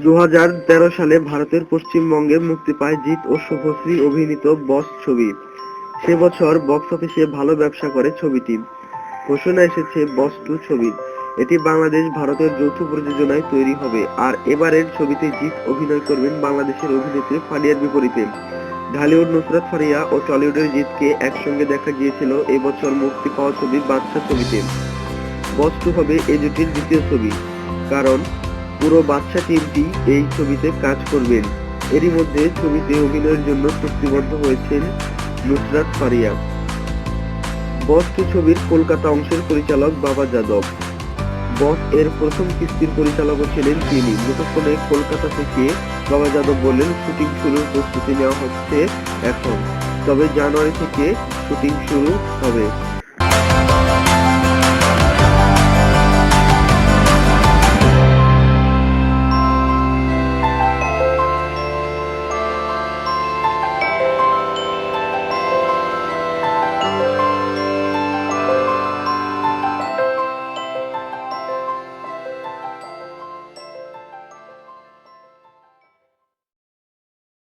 2013 সালে ভারতের পশ্চিমবঙ্গে মুক্তি পায় জিৎ ও শুভশ্রী অভিনীত বস ছবি। সে বছর বক্স অফিসে ভালো ব্যবসা করে ছবিটি। ঘোষণা এসেছে বস 2 ছবির। এটি বাংলাদেশ ভারতের যৌথ প্রযোজনায় তৈরি হবে আর এবারের ছবিতে জিৎ অভিনয় করবেন বাংলাদেশের অভিনেত্রী ফারিয়ার বিপরীতে। ঢালিউড নুসরাত ফারিয়া ও টলিউডের জিৎকে একসঙ্গে দেখা গিয়েছিল এবছর মুক্তি পাওয়া ছবি বাদশা ছবিতে। বস 2 হবে এই জুটির দ্বিতীয় ছবি, কারণ পুরো বাদশা টিমটি এই ছবিতে কাজ করবেন। এরই মধ্যে ছবিতে অভিনয়ের জন্য চুক্তিবদ্ধ হয়েছেন নুসরাত ফারিয়া। বস 2 ছবির কলকাতা অংশের পরিচালক বাবা যাদব। বস এর প্রথম কিস্তির পরিচালকও ছিলেন তিনি। মুঠোফোনে কলকাতা থেকে বাবা যাদব বললেন, শুটিং শুরুর প্রস্তুতি নেওয়া হচ্ছে এখন, তবে জানুয়ারি থেকে শুটিং শুরু হবে।